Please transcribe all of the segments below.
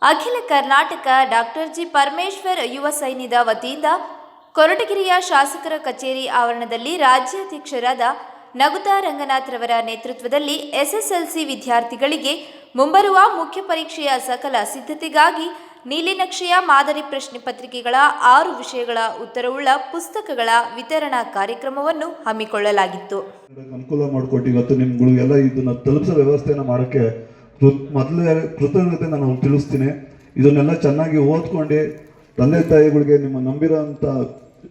ಅಖಿಲ Karnataka doctor G Parameshwar ಯುವ ಸೈನ್ಯದ ವತಿಯಿಂದ ಕೊರಟಗೆರೆಯ ಶಾಸಕರ ಕಚೇರಿ ಆವರಣದಲ್ಲಿ ರಾಜ್ಯಾಧ್ಯಕ್ಷರಾದ ನಗುತಾ ರಂಗನಾಥ್ರವರ ನೇತೃತ್ವದಲ್ಲಿ ಎಸ್ಎಸ್ಎಲ್ಸಿ ವಿದ್ಯಾರ್ಥಿಗಳಿಗೆ ಮುಂಬರುವ ಮುಖ್ಯ ಪರೀಕ್ಷೆಯ ಸಕಲ ಸಿದ್ಧತೆಗಾಗಿ ನೀಲಿನಕ್ಷೆಯ ಮಾದರಿ ಪ್ರಶ್ನೆ ಪತ್ರಿಕೆಗಳ 6 ವಿಷಯಗಳ ಉತ್ತರವುಳ್ಳ ಪುಸ್ತಕಗಳ ವಿತರಣಾ ಕಾರ್ಯಕ್ರಮವನ್ನು ಹಮ್ಮಿಕೊಳ್ಳಲಾಗಿತ್ತು. ಅನುಕೂಲ ಮಾಡಿಕೊಟ್ಟು ಇವತ್ತು ನಿಮ್ಗಳಿಗೆಲ್ಲ ಇದನ್ನ ತಲುಪಿಸೋ ವ್ಯವಸ್ಥೆಯನ್ನು ಮಾಡೋಕ್ಕೆ ಮೊದಲೇ ಕೃತಜ್ಞತೆ ನಾನು ತಿಳಿಸ್ತೀನಿ. ಇದನ್ನೆಲ್ಲ ಚೆನ್ನಾಗಿ ಓದ್ಕೊಂಡು ತಂದೆ ತಾಯಿಗಳಿಗೆ ನಿಮ್ಮ ನಂಬಿರೋಂಥ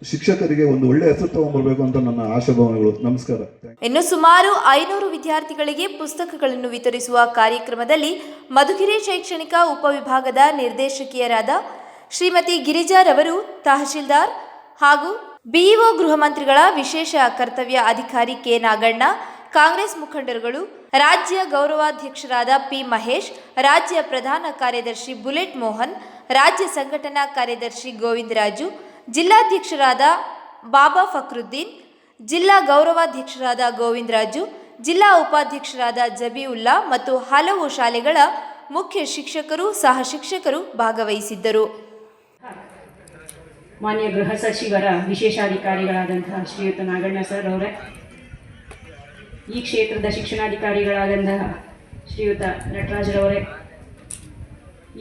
ಶಿಕ್ಷಕರಿಗೆ ಒಂದು ಒಳ್ಳೆ ಹೆಸರು ತಗೊಂಡ್ಬರ್ಬೇಕು ಅಂತ ನನ್ನ ಆಶಾಭಾವನೆಗಳು. ನಮಸ್ಕಾರ. ಇನ್ನು ಸುಮಾರು 500 ವಿದ್ಯಾರ್ಥಿಗಳಿಗೆ ಪುಸ್ತಕಗಳನ್ನು ವಿತರಿಸುವ ಕಾರ್ಯಕ್ರಮದಲ್ಲಿ ಮಧುಗಿರಿ ಶೈಕ್ಷಣಿಕ ಉಪವಿಭಾಗದ ನಿರ್ದೇಶಕಿಯರಾದ ಶ್ರೀಮತಿ ಗಿರಿಜಾರವರು, ತಹಶೀಲ್ದಾರ್ ಹಾಗೂ ಬಿಇಒ ಗೃಹ ಮಂತ್ರಿಗಳ ವಿಶೇಷ ಕರ್ತವ್ಯ ಅಧಿಕಾರಿ ಕೆ ನಾಗಣ್ಣ, ಕಾಂಗ್ರೆಸ್ ಮುಖಂಡರುಗಳು, ರಾಜ್ಯ ಗೌರವಾಧ್ಯಕ್ಷರಾದ ಪಿ ಮಹೇಶ್, ರಾಜ್ಯ ಪ್ರಧಾನ ಕಾರ್ಯದರ್ಶಿ ಬುಲೆಟ್ ಮೋಹನ್, ರಾಜ್ಯ ಸಂಘಟನಾ ಕಾರ್ಯದರ್ಶಿ ಗೋವಿಂದರಾಜು, ಜಿಲ್ಲಾಧ್ಯಕ್ಷರಾದ ಬಾಬಾ ಫಕ್ರುದ್ದೀನ್, ಜಿಲ್ಲಾ ಗೌರವಾಧ್ಯಕ್ಷರಾದ ಗೋವಿಂದರಾಜು, ಜಿಲ್ಲಾ ಉಪಾಧ್ಯಕ್ಷರಾದ ಜಬೀವುಲ್ಲಾ ಮತ್ತು ಹಲವು ಶಾಲೆಗಳ ಮುಖ್ಯ ಶಿಕ್ಷಕರು, ಸಹ ಶಿಕ್ಷಕರು ಭಾಗವಹಿಸಿದ್ದರು. ಮಾನ್ಯ ಗೃಹ ಸಚಿವರ ವಿಶೇಷಾಧಿಕಾರಿಗಳಾದಂತಹ ಶ್ರೀಯುತ ನಾಗಣ್ಣ ಸರ್ ಅವರೇ, ಈ ಕ್ಷೇತ್ರದ ಶಿಕ್ಷಣಾಧಿಕಾರಿಗಳಾದಂತಹ ಶ್ರೀಯುತ ನಟರಾಜರವರೇ,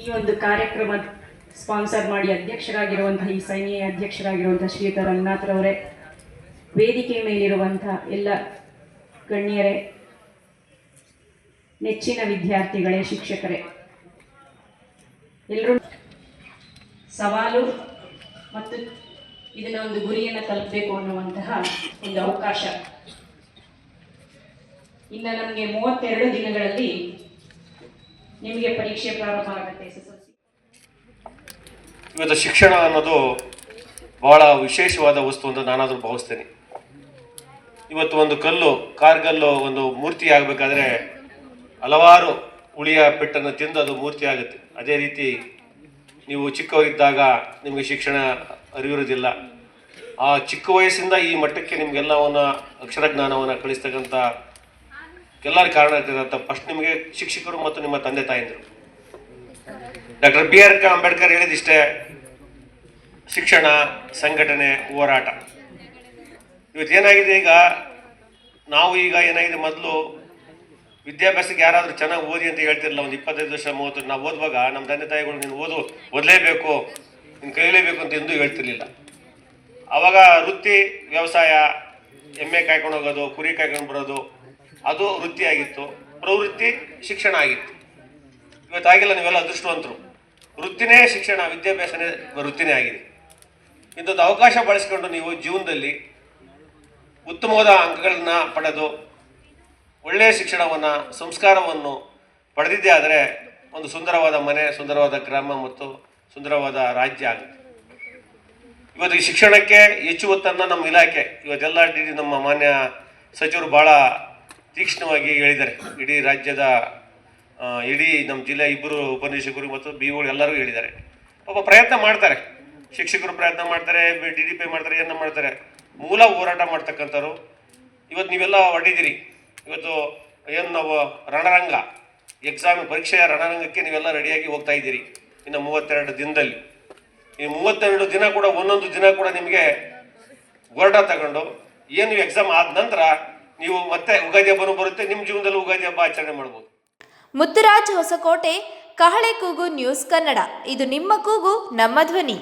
ಈ ಒಂದು ಕಾರ್ಯಕ್ರಮ ಸ್ಪಾನ್ಸರ್ ಮಾಡಿ ಅಧ್ಯಕ್ಷರಾಗಿರುವಂತಹ ಈ ಸೈನ್ಯ ಅಧ್ಯಕ್ಷರಾಗಿರುವಂತಹ ಶ್ರೀಯುತ ರಂಗನಾಥ್ರವರೇ, ವೇದಿಕೆ ಮೇಲಿರುವಂತಹ ಎಲ್ಲ ಗಣ್ಯರೇ, ನೆಚ್ಚಿನ ವಿದ್ಯಾರ್ಥಿಗಳೇ, ಶಿಕ್ಷಕರೇ, ಎಲ್ಲರೂ ಸವಾಲು ಮತ್ತು ಇದನ್ನ ಒಂದು ಗುರಿಯನ್ನು ತಲುಪಬೇಕು ಅನ್ನುವಂತಹ ಒಂದು ಅವಕಾಶ. ಇನ್ನು ನಮಗೆ 32 ದಿನಗಳಲ್ಲಿ ನಿಮಗೆ ಪರೀಕ್ಷೆ ಪ್ರಾರಂಭ ಆಗುತ್ತೆ. ಇವತ್ತು ಶಿಕ್ಷಣ ಅನ್ನೋದು ಬಹಳ ವಿಶೇಷವಾದ ವಸ್ತು ಅಂತ ನಾನಾದರೂ ಭಾವಿಸ್ತೇನೆ. ಇವತ್ತು ಒಂದು ಕಾರ್ಗಲ್ಲು ಒಂದು ಮೂರ್ತಿ ಆಗಬೇಕಾದ್ರೆ ಹಲವಾರು ಉಳಿಯ ಪೆಟ್ಟನ್ನು ತಿಂದು ಅದು ಮೂರ್ತಿ ಆಗುತ್ತೆ. ಅದೇ ರೀತಿ ನೀವು ಚಿಕ್ಕವರಿದ್ದಾಗ ನಿಮಗೆ ಶಿಕ್ಷಣ ಅರಿವಿರೋದಿಲ್ಲ. ಆ ಚಿಕ್ಕ ವಯಸ್ಸಿಂದ ಈ ಮಟ್ಟಕ್ಕೆ ನಿಮಗೆಲ್ಲವನ್ನು ಅಕ್ಷರ ಜ್ಞಾನವನ್ನು ಕಳಿಸ್ತಕ್ಕಂಥ ಎಲ್ಲರ ಕಾರಣ ಇರ್ತಕ್ಕಂಥ ಫಸ್ಟ್ ನಿಮಗೆ ಶಿಕ್ಷಕರು ಮತ್ತು ನಿಮ್ಮ ತಂದೆ ತಾಯಂದಿರು. ಡಾಕ್ಟರ್ BR ಅಂಬೇಡ್ಕರ್ ಹೇಳಿದಿಷ್ಟೇ, ಶಿಕ್ಷಣ, ಸಂಘಟನೆ, ಹೋರಾಟ. ಇವತ್ತೇನಾಗಿದೆ, ಈಗ ಏನಾಗಿದೆ, ಮೊದಲು ವಿದ್ಯಾಭ್ಯಾಸಕ್ಕೆ ಯಾರಾದರೂ ಚೆನ್ನಾಗಿ ಓದಿ ಅಂತ ಹೇಳ್ತಿರಲ್ಲ. ಒಂದು 25 ವರ್ಷ 30 ನಾವು ಓದುವಾಗ ನಮ್ಮ ತಂದೆ ತಾಯಿಗಳು ನೀನು ಓದಲೇಬೇಕು, ನೀನು ಕಲಿಯಲೇಬೇಕು ಅಂತ ಎಂದೂ ಹೇಳ್ತಿರ್ಲಿಲ್ಲ. ಆವಾಗ ವೃತ್ತಿ ವ್ಯವಸಾಯ, ಎಮ್ಮೆ ಕಾಯ್ಕೊಂಡು ಹೋಗೋದು, ಕುರಿ ಕಾಯ್ಕೊಂಡು ಬರೋದು, ಅದು ವೃತ್ತಿಯಾಗಿತ್ತು. ಪ್ರವೃತ್ತಿ ಶಿಕ್ಷಣ ಆಗಿತ್ತು. ಇವತ್ತಾಗಿಲ್ಲ. ನೀವೆಲ್ಲ ಅದೃಷ್ಟವಂತರು. ವೃತ್ತಿನೇ ಶಿಕ್ಷಣ, ವಿದ್ಯಾಭ್ಯಾಸನೇ ವೃತ್ತಿನೇ ಆಗಿದೆ. ಇಂಥದ್ದು ಅವಕಾಶ ಬಳಸಿಕೊಂಡು ನೀವು ಜೀವನದಲ್ಲಿ ಉತ್ತಮವಾದ ಅಂಕಗಳನ್ನ ಪಡೆದು ಒಳ್ಳೆಯ ಶಿಕ್ಷಣವನ್ನು, ಸಂಸ್ಕಾರವನ್ನು ಪಡೆದಿದ್ದೇ ಆದರೆ ಒಂದು ಸುಂದರವಾದ ಮನೆ, ಸುಂದರವಾದ ಗ್ರಾಮ ಮತ್ತು ಸುಂದರವಾದ ರಾಜ್ಯ ಆಗುತ್ತೆ. ಇವತ್ತು ಈ ಶಿಕ್ಷಣಕ್ಕೆ ಹೆಚ್ಚು ಒತ್ತನ್ನು ನಮ್ಮ ಇಲಾಖೆ ಇವತ್ತೆಲ್ಲ ನಮ್ಮ ಮಾನ್ಯ ಸಚಿವರು ಭಾಳ ತೀಕ್ಷ್ಣವಾಗಿ ಹೇಳಿದ್ದಾರೆ. ಇಡೀ ರಾಜ್ಯದ ಇಡೀ ನಮ್ಮ ಜಿಲ್ಲೆ 2 ಉಪನಿರೀಕ್ಷಕರು ಮತ್ತು BOಗಳು ಎಲ್ಲರೂ ಹೇಳಿದ್ದಾರೆ. ಪಾಪ ಪ್ರಯತ್ನ ಮಾಡ್ತಾರೆ, ಶಿಕ್ಷಕರು ಪ್ರಯತ್ನ ಮಾಡ್ತಾರೆ, DDP ಮಾಡ್ತಾರೆ, ಏನು ಮಾಡ್ತಾರೆ, ಮೂಲ ಹೋರಾಟ ಮಾಡ್ತಕ್ಕಂಥವ್ರು. ಇವತ್ತು ನೀವೆಲ್ಲ ಹೊರಟಿದ್ದೀರಿ. ಇವತ್ತು ಏನು ನಾವು ರಣರಂಗ ಪರೀಕ್ಷೆಯ ರಣರಂಗಕ್ಕೆ ನೀವೆಲ್ಲ ರೆಡಿಯಾಗಿ ಹೋಗ್ತಾ ಇದ್ದೀರಿ. ಇನ್ನು 32 ದಿನದಲ್ಲಿ, ಈ 32 ದಿನ ಕೂಡ ಒಂದೊಂದು ದಿನ ಕೂಡ ನಿಮಗೆ ಹೋರಾಟ ತಗೊಂಡು ಏನು ಎಕ್ಸಾಮ್ ಆದ ನಂತರ ನೀವು ಮತ್ತೆ ಉಗಾದಿ ಹಬ್ಬನೂ ಬರುತ್ತೆ, ನಿಮ್ಮ ಜೀವನದಲ್ಲಿ ಉಗಾದಿ ಹಬ್ಬ ಆಚರಣೆ ಮಾಡ್ಬೋದು. ಮುತ್ತುರಾಜ್ ಹೊಸಕೋಟೆ, ಕಹಳೆ ಕೂಗು ನ್ಯೂಸ್ ಕನ್ನಡ. ಇದು ನಿಮ್ಮ ಕೂಗು, ನಮ್ಮ ಧ್ವನಿ.